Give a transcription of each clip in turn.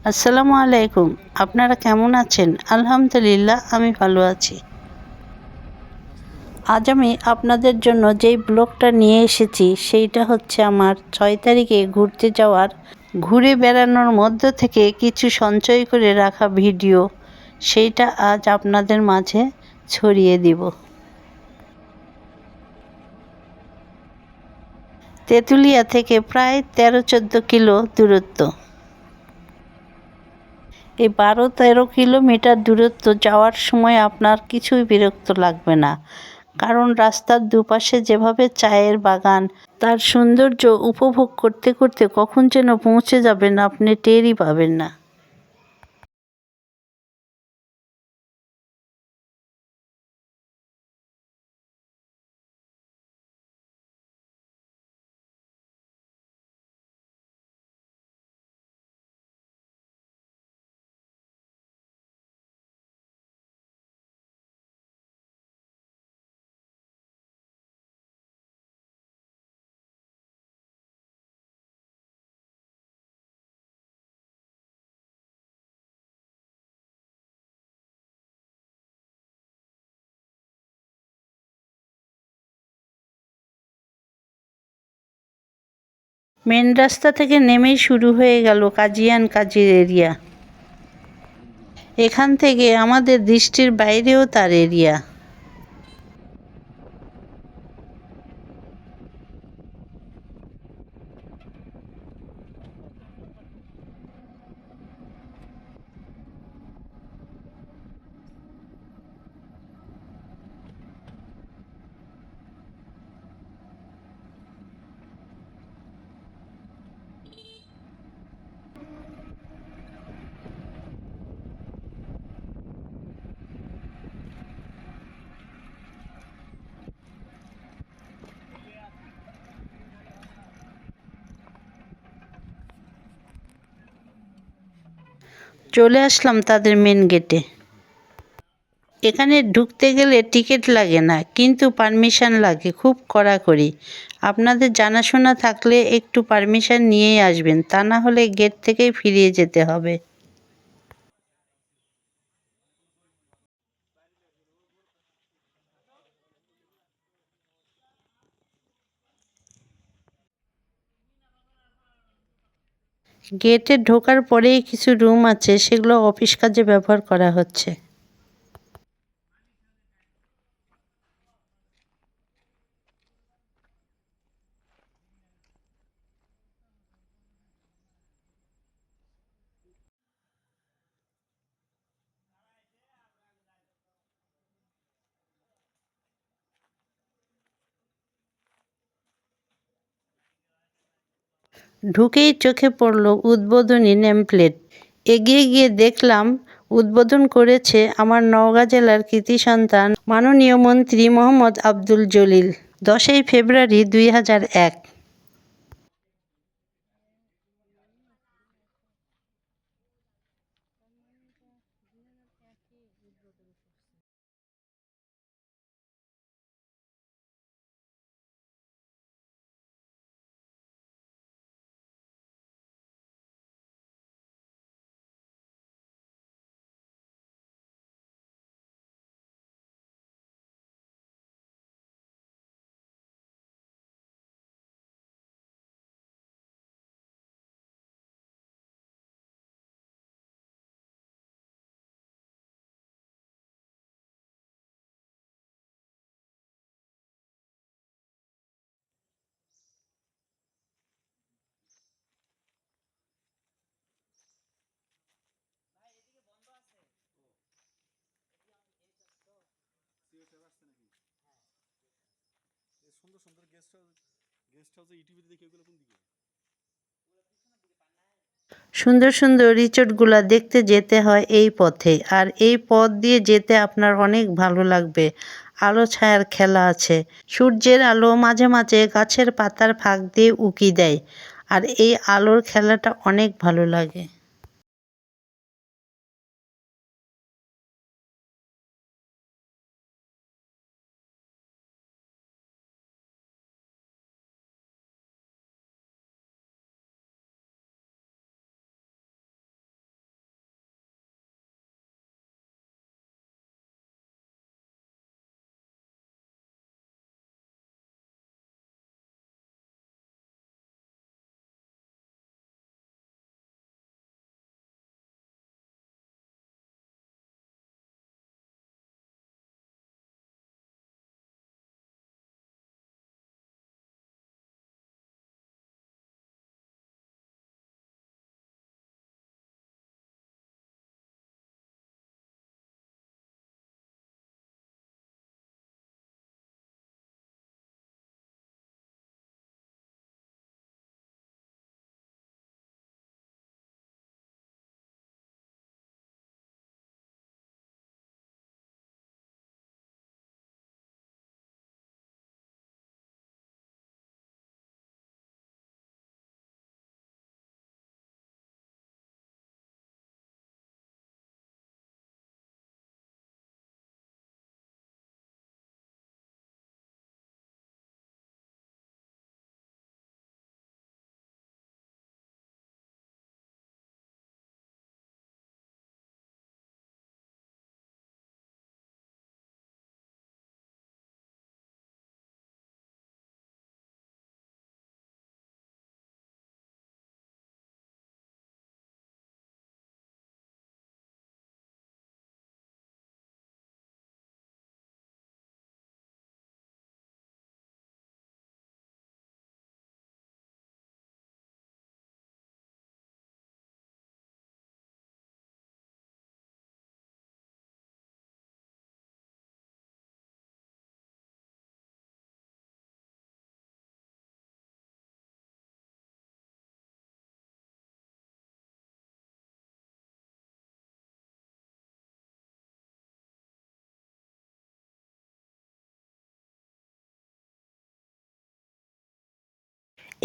আসসালামু আলাইকুম। আপনারা কেমন আছেন? আলহামদুলিল্লাহ আমি ভালো আছি। আজ আমি আপনাদের জন্য যেই ব্লগটা নিয়ে এসেছি সেইটা হচ্ছে আমার 6 তারিখে ঘুরতে যাওয়ার, ঘুরে বেড়ানোর মধ্য থেকে কিছু সঞ্চয় করে রাখা ভিডিও। সেইটা আজ আপনাদের মাঝে ছড়িয়ে দিব। তেঁতুলিয়া থেকে প্রায় 13-14 কিলো দূরত্ব। এই 12-13 কিলোমিটার দূরত্ব যাওয়ার সময় আপনার কিছুই বিরক্ত লাগবে না, কারণ রাস্তার দুপাশে যেভাবে চায়ের বাগান, তার সৌন্দর্য উপভোগ করতে করতে কখন যেন পৌঁছে যাবেন আপনি টেরই পাবেন না। মেন রাস্তা থেকে নেমেই শুরু হয়ে গেল কাজিয়ান কাজির এরিয়া। এখান থেকে আমাদের দৃষ্টির বাইরেও তার এরিয়া। চলে আসলাম তাদের মেন গেটে। এখানে ঢুকতে গেলে টিকিট লাগে না, কিন্তু পারমিশন লাগে খুব কড়াকড়ি। আপনাদের জানাশোনা থাকলে একটু পারমিশন নিয়েই আসবেন, তা না হলে গেট থেকেই ফিরিয়ে যেতে হবে। গেটে ঢোকার পরেই কিছু রুম আছে, সেগুলো অফিস কাজে ব্যবহার করা হচ্ছে। ঢুকেই চোখে পড়ল উদ্বোধনী নেমপ্লেট। এগিয়ে গিয়ে দেখলাম উদ্বোধন করেছে আমার নওগাঁ জেলার কৃতি সন্তান মাননীয় মন্ত্রী মোহাম্মদ আব্দুল জলিল। 10ই ফেব্রুয়ারি 2001। সুন্দর সুন্দর গেস্ট হাউসে ইউটিউবে দেখি ওগুলো কোন দিকে? সুন্দর সুন্দর রিসোর্টগুলো দেখতে যেতে হয় এই পথে, আর এই পথ দিয়ে যেতে আপনার অনেক ভালো লাগবে। আলো ছায়ার খেলা আছে, সূর্যের আলো মাঝে মাঝে গাছের পাতার ফাঁক দিয়ে উকি দেয়, আর এই আলোর খেলাটা অনেক ভালো লাগে।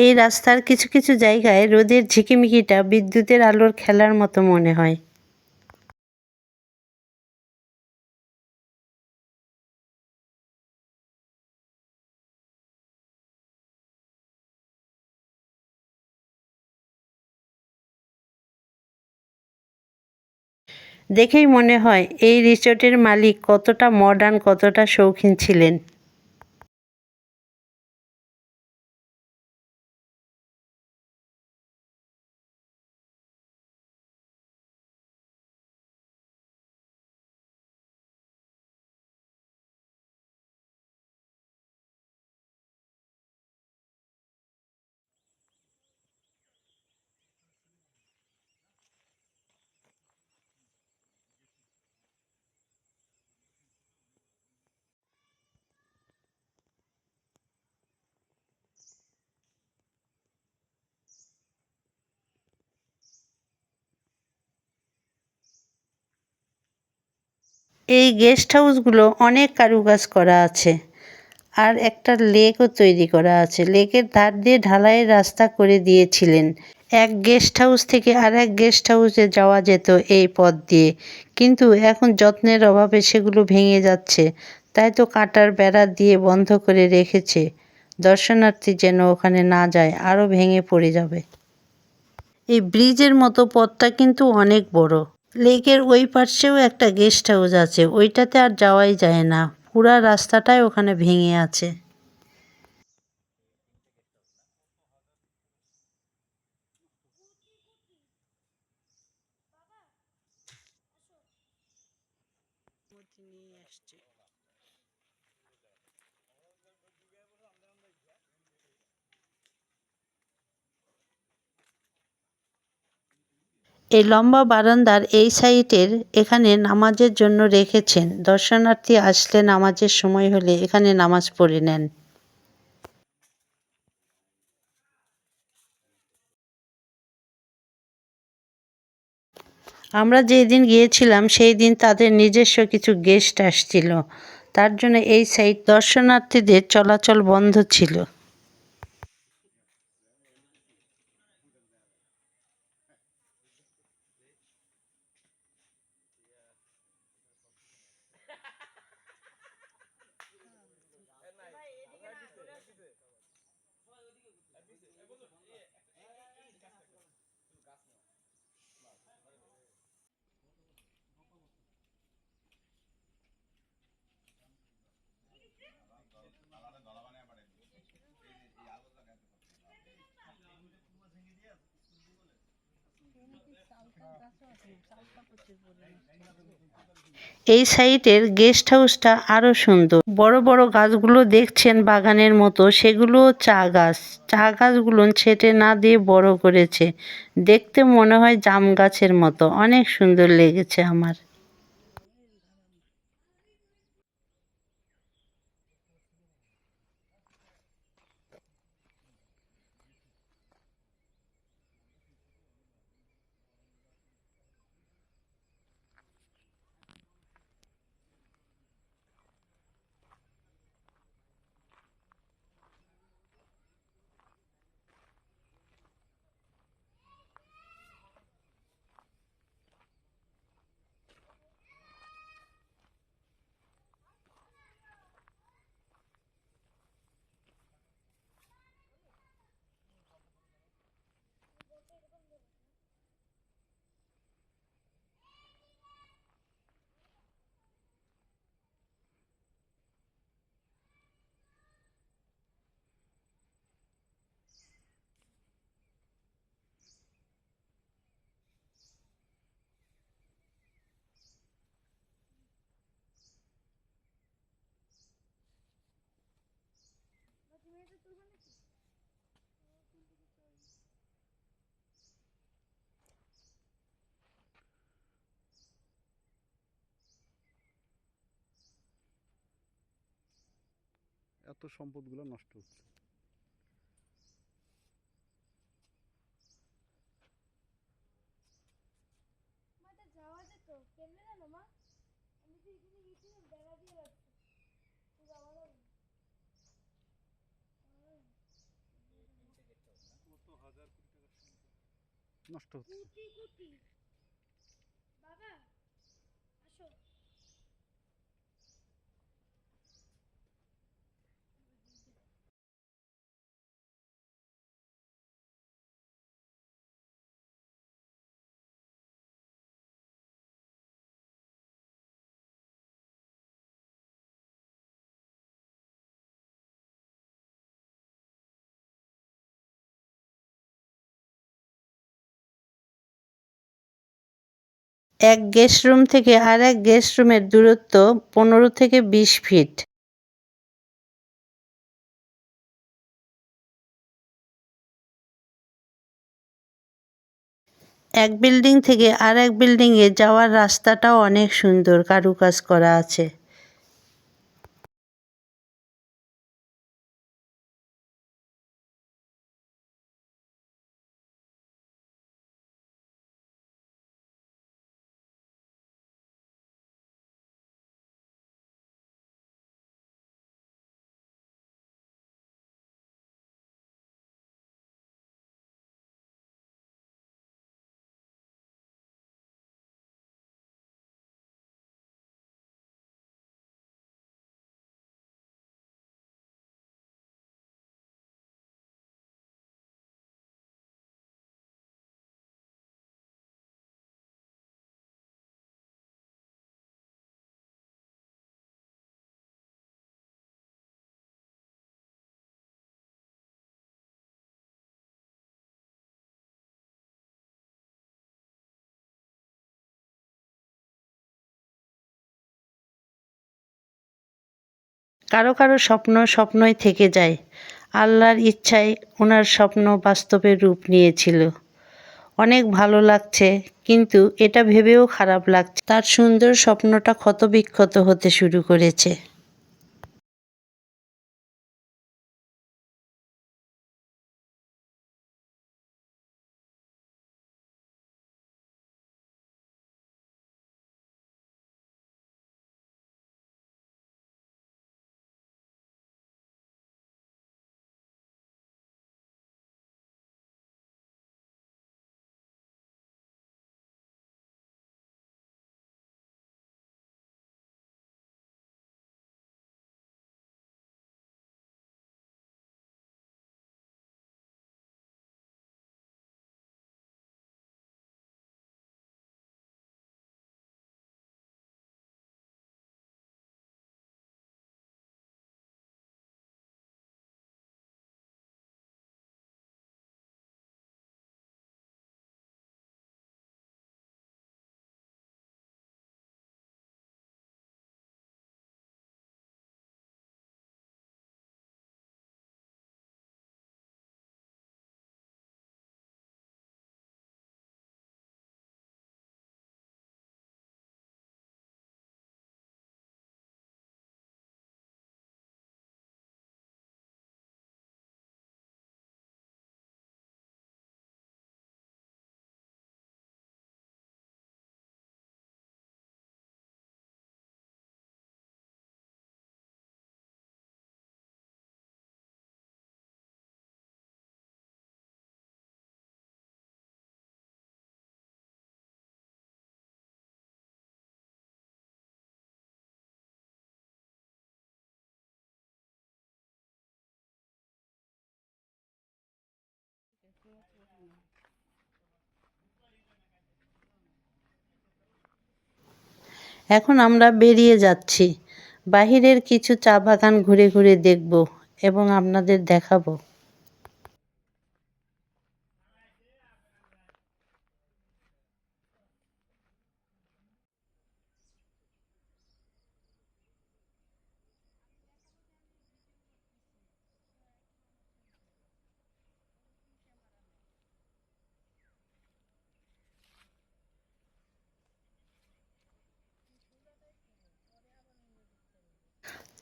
এই রাস্তার কিছু কিছু জায়গায় রোদের ঝিকিমিকিটা বিদ্যুতের আলোর খেলার মতো মনে হয়। দেখেই মনে হয় এই রিসোর্টের মালিক কতটা মডার্ন, কতটা শৌখিন ছিলেন। এই গেস্ট হাউসগুলো অনেক কারুকাজ করা আছে। আর একটা লেকও তৈরি করা আছে। লেকের ধার দিয়ে ঢালাইয়ের রাস্তা করে দিয়েছিলেন। এক গেস্ট হাউস থেকে আরেক গেস্ট হাউসে যাওয়া যেত এই পথ দিয়ে, কিন্তু এখন যত্নের অভাবে সেগুলো ভেঙে যাচ্ছে। তাই তো কাঁটার বেড়া দিয়ে বন্ধ করে রেখেছে, দর্শনার্থী যেন ওখানে না যায়, আরও ভেঙে পড়ে যাবে। এই ব্রিজের মতো পথটা কিন্তু অনেক বড়। লেকের ওই পাশেও একটা গেস্ট হাউস আছে, ওইটাতে আর যাওয়াই যায় না, পুরা রাস্তাটাই ওখানে ভেঙে আছে। এই লম্বা বারান্দার এই সাইটের এখানে নামাজের জন্য রেখেছেন, দর্শনার্থী আসলে নামাজের সময় হলে এখানে নামাজ পড়ে নেন। আমরা যেই দিন গিয়েছিলাম সেই দিন তাদের নিজস্ব কিছু গেস্ট আসছিল, তার জন্য এই সাইট দর্শনার্থীদের চলাচল বন্ধ ছিল। এই সাইটের গেস্ট হাউসটা আরো সুন্দর। বড় বড় গাছগুলো দেখছেন বাগানের মতো, সেগুলো চা গাছ। চা গাছগুলো ছেটে না দিয়ে বড় করেছে, দেখতে মনে হয় জাম গাছের মতো। অনেক সুন্দর লেগেছে আমার। এত সম্পদগুলো নষ্ট হচ্ছে। যাওয়া যেত কেমনে জানো মা, আমি তো এখানে গেছিলাম বেড়া দিয়ে রাখছি, যাওয়া যাবে না। নষ্ট হচ্ছে। কুটি কুটি বাবা আসো। এক গেস্ট রুম থেকে আরেক গেস্ট রুমের দূরত্ব 15 থেকে 20 ফিট। এক বিল্ডিং থেকে আরেক বিল্ডিংয়ে যাওয়ার রাস্তাটাও অনেক সুন্দর, কারুকাজ করা আছে। কারো কারো স্বপ্ন স্বপ্নই থেকে যায়। আল্লাহর ইচ্ছায় ওনার স্বপ্ন বাস্তবে রূপ নিয়েছিল। অনেক ভালো লাগছে, কিন্তু এটা ভেবেও খারাপ লাগছে তার সুন্দর স্বপ্নটা ক্ষতবিক্ষত হতে শুরু করেছে। এখন আমরা বেরিয়ে যাচ্ছি। বাহিরের কিছু চা বাগান ঘুরে ঘুরে দেখব এবং আপনাদের দেখাবো।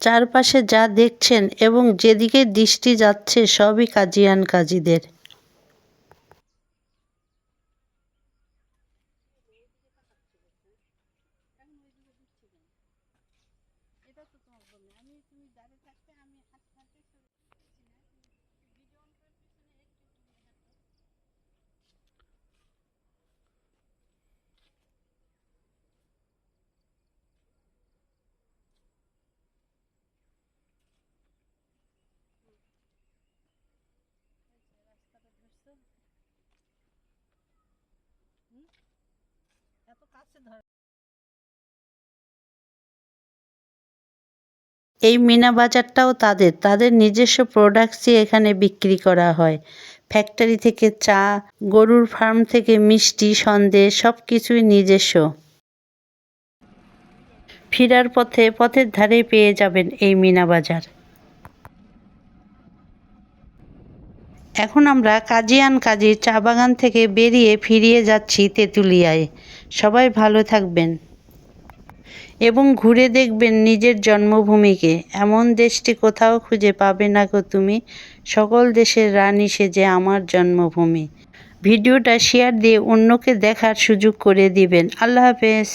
চারপাশে যা দেখছেন এবং যেদিকে দৃষ্টি যাচ্ছে সবই কাজিয়ান কাজীদের। এই মিনা বাজারটাও তাদের নিজস্ব প্রোডাক্টসই এখানে বিক্রি করা হয়। ফ্যাক্টরি থেকে চা, গরুর ফার্ম থেকে মিষ্টি, সন্দেশ সব কিছুই নিজস্ব। ফেরার পথের ধারেই পেয়ে যাবেন এই মিনা বাজার। এখন আমরা কাজির চা বাগান থেকে বেরিয়ে ফিরিয়ে যাচ্ছি তেঁতুলিয়ায়। সবাই ভালো থাকবেন এবং ঘুরে দেখবেন নিজের জন্মভূমিকে। এমন দেশটি কোথাও খুঁজে পাবে না গো তুমি, সকল দেশের রানী সেজে আমার জন্মভূমি। ভিডিওটা শেয়ার দিয়ে অন্যকে দেখার সুযোগ করে দিবেন। আল্লাহ হাফেজ।